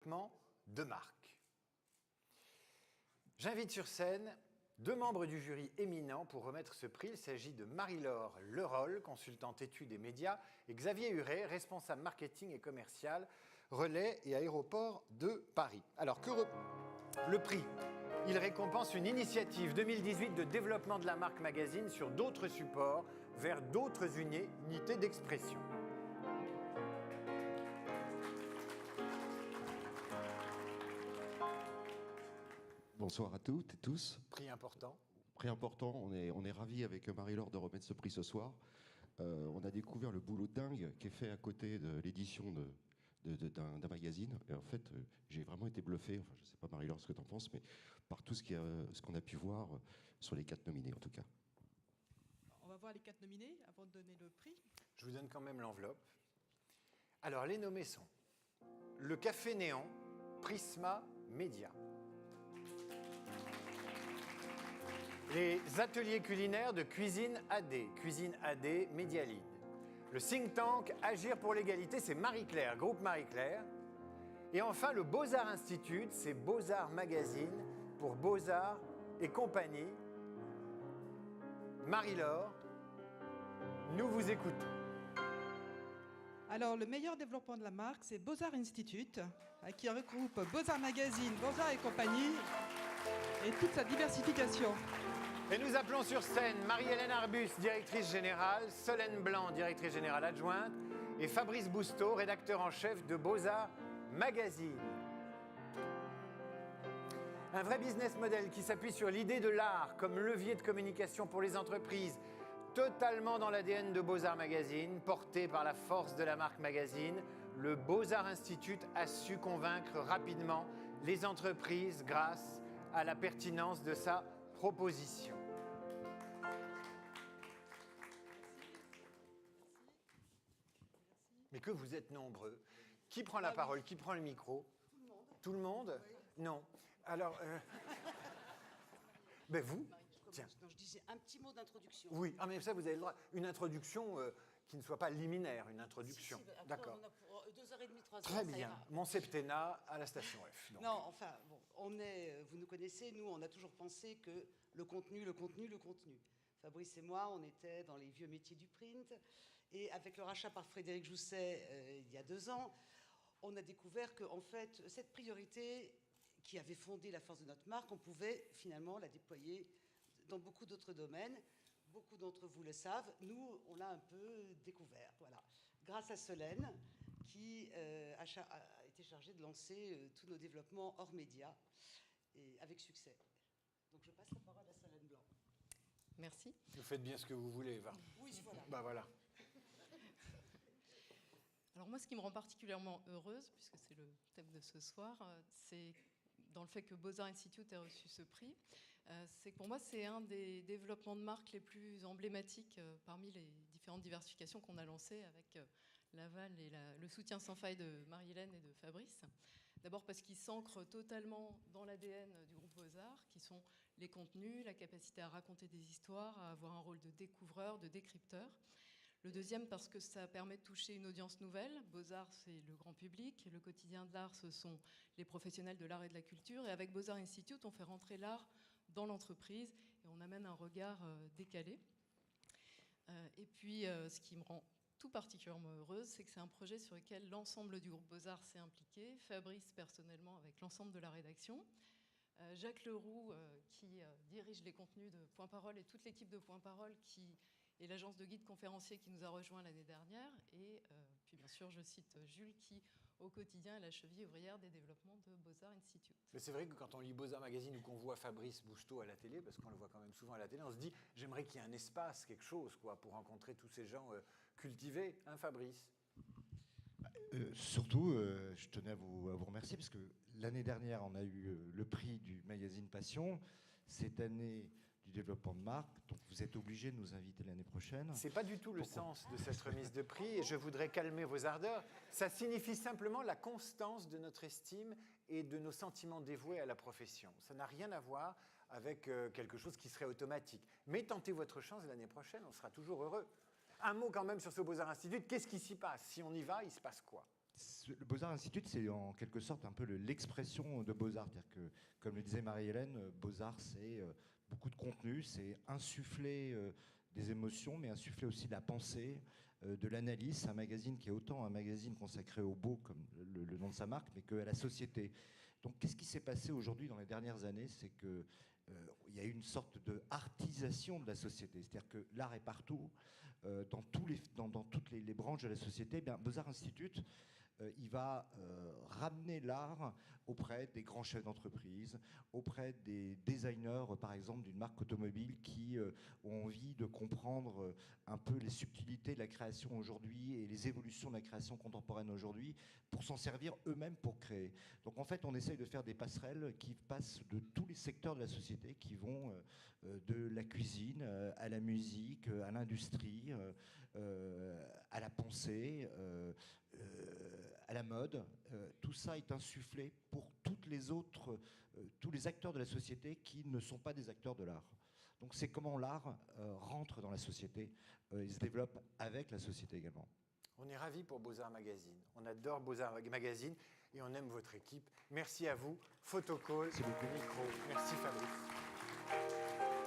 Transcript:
développement de marque. J'invite sur scène 2 membres du jury éminents pour remettre ce prix. Il s'agit de Marie-Laure Leroll, consultante études et médias, et Xavier Huret, responsable marketing et commercial, relais et aéroport de Paris. Alors, le prix, il récompense une initiative 2018 de développement de la marque Magazine sur d'autres supports, vers d'autres unités d'expression. Bonsoir à toutes et tous. Prix important. Prix important, on est ravis avec Marie-Laure de remettre ce prix ce soir. On a découvert le boulot dingue qui est fait à côté de l'édition d'un magazine. Et en fait, j'ai vraiment été bluffé, enfin je ne sais pas Marie-Laure ce que tu en penses, mais par tout ce qu'on a pu voir sur les 4 nominés en tout cas. On va voir les 4 nominés avant de donner le prix. Je vous donne quand même l'enveloppe. Alors les nommés sont le Café Néon, Prisma Média. Les ateliers culinaires de Cuisine AD Médialine. Le think tank Agir pour l'égalité, c'est Marie-Claire, groupe Marie-Claire. Et enfin, le Beaux-Arts Institute, c'est Beaux-Arts Magazine pour Beaux-Arts et compagnie. Marie-Laure, nous vous écoutons. Alors, le meilleur développement de la marque, c'est Beaux-Arts Institute, qui regroupe Beaux-Arts Magazine, Beaux-Arts et compagnie, et toute sa diversification. Et nous appelons sur scène Marie-Hélène Arbus, directrice générale, Solène Blanc, directrice générale adjointe, et Fabrice Bousteau, rédacteur en chef de Beaux-Arts Magazine. Un vrai business model qui s'appuie sur l'idée de l'art comme levier de communication pour les entreprises, totalement dans l'ADN de Beaux-Arts Magazine, porté par la force de la marque Magazine. Le Beaux-Arts Institute a su convaincre rapidement les entreprises grâce à la pertinence de sa proposition. Mais que vous êtes nombreux. Qui prend la parole? Qui prend le micro? Tout le monde. Tout le monde? Oui. Non. Alors, ben vous. Tiens. Non, je disais un petit mot d'introduction. Oui, ah, mais ça, vous avez le droit. Une introduction qui ne soit pas liminaire, une introduction. Si, d'accord. On a pour 2h30, 3h. Très bien. Mon septennat à la station F. Donc. Non, enfin, bon, vous nous connaissez, nous, on a toujours pensé que le contenu. Fabrice et moi, on était dans les vieux métiers du print. Et avec le rachat par Frédéric Jousset il y a 2 ans, on a découvert qu'en fait, cette priorité qui avait fondé la force de notre marque, on pouvait finalement la déployer dans beaucoup d'autres domaines. Beaucoup d'entre vous le savent. Nous, on l'a un peu découvert. Voilà. Grâce à Solène, qui a été chargée de lancer tous nos développements hors médias, et avec succès. Donc, je passe la parole à Solène Blanc. Merci. Vous faites bien ce que vous voulez, Eva. Oui, voilà. Bah voilà. Alors moi, ce qui me rend particulièrement heureuse, puisque c'est le thème de ce soir, c'est dans le fait que Beaux-Arts Institute ait reçu ce prix, c'est que pour moi, c'est un des développements de marque les plus emblématiques parmi les différentes diversifications qu'on a lancées avec l'aval et le soutien sans faille de Marie-Hélène et de Fabrice. D'abord parce qu'il s'ancre totalement dans l'ADN du groupe Beaux-Arts, qui sont les contenus, la capacité à raconter des histoires, à avoir un rôle de découvreur, de décrypteur. Le deuxième, parce que ça permet de toucher une audience nouvelle. Beaux-Arts, c'est le grand public. Le quotidien de l'art, ce sont les professionnels de l'art et de la culture. Et avec Beaux-Arts Institute, on fait rentrer l'art dans l'entreprise et on amène un regard décalé. Et puis, ce qui me rend tout particulièrement heureuse, c'est que c'est un projet sur lequel l'ensemble du groupe Beaux-Arts s'est impliqué. Fabrice, personnellement, avec l'ensemble de la rédaction. Jacques Leroux, qui dirige les contenus de Point Parole, et toute l'équipe de Point Parole, qui et l'agence de guides conférenciers qui nous a rejoints l'année dernière. Et puis bien sûr, je cite Jules qui, au quotidien, est la cheville ouvrière des développements de Beaux-Arts Institute. Mais c'est vrai que quand on lit Beaux-Arts Magazine ou qu'on voit Fabrice Bousteau à la télé, parce qu'on le voit quand même souvent à la télé, on se dit j'aimerais qu'il y ait un espace, quelque chose, quoi, pour rencontrer tous ces gens cultivés. Hein, Fabrice? Surtout, je tenais à vous remercier, parce que l'année dernière, on a eu le prix du magazine Passion. Cette année, du développement de marque. Donc vous êtes obligé de nous inviter l'année prochaine. Ce n'est pas du tout le sens de cette remise de prix, et je voudrais calmer vos ardeurs. Ça signifie simplement la constance de notre estime et de nos sentiments dévoués à la profession. Ça n'a rien à voir avec quelque chose qui serait automatique. Mais tentez votre chance l'année prochaine, on sera toujours heureux. Un mot quand même sur ce Beaux-Arts Institute. Qu'est-ce qui s'y passe? Si on y va, il se passe quoi? Le Beaux-Arts Institute, c'est en quelque sorte un peu l'expression de Beaux-Arts. C'est-à-dire que, comme le disait Marie-Hélène, Beaux-Arts, c'est beaucoup de contenu, c'est insuffler des émotions, mais insuffler aussi de la pensée, de l'analyse. C'est un magazine qui est autant un magazine consacré au beau, comme le nom de sa marque, mais qu'à la société. Donc, qu'est-ce qui s'est passé aujourd'hui dans les dernières années? C'est que il y a eu une sorte de artisation de la société. C'est-à-dire que l'art est partout, dans toutes les branches de la société. Eh bien, Beaux-Arts Institute, il va ramener l'art auprès des grands chefs d'entreprise, auprès des designers, par exemple, d'une marque automobile qui ont envie de comprendre un peu les subtilités de la création aujourd'hui et les évolutions de la création contemporaine aujourd'hui pour s'en servir eux-mêmes pour créer. Donc en fait, on essaye de faire des passerelles qui passent de tous les secteurs de la société, qui vont de la cuisine à la musique, à l'industrie, à la pensée, à la mode. Tout ça est insufflé pour tous les acteurs de la société qui ne sont pas des acteurs de l'art. Donc c'est comment l'art rentre dans la société et se développe avec la société également. On est ravis pour Beaux-Arts Magazine. On adore Beaux-Arts Magazine et on aime votre équipe. Merci à vous. Photocall, Merci beaucoup. micro. Merci Fabrice.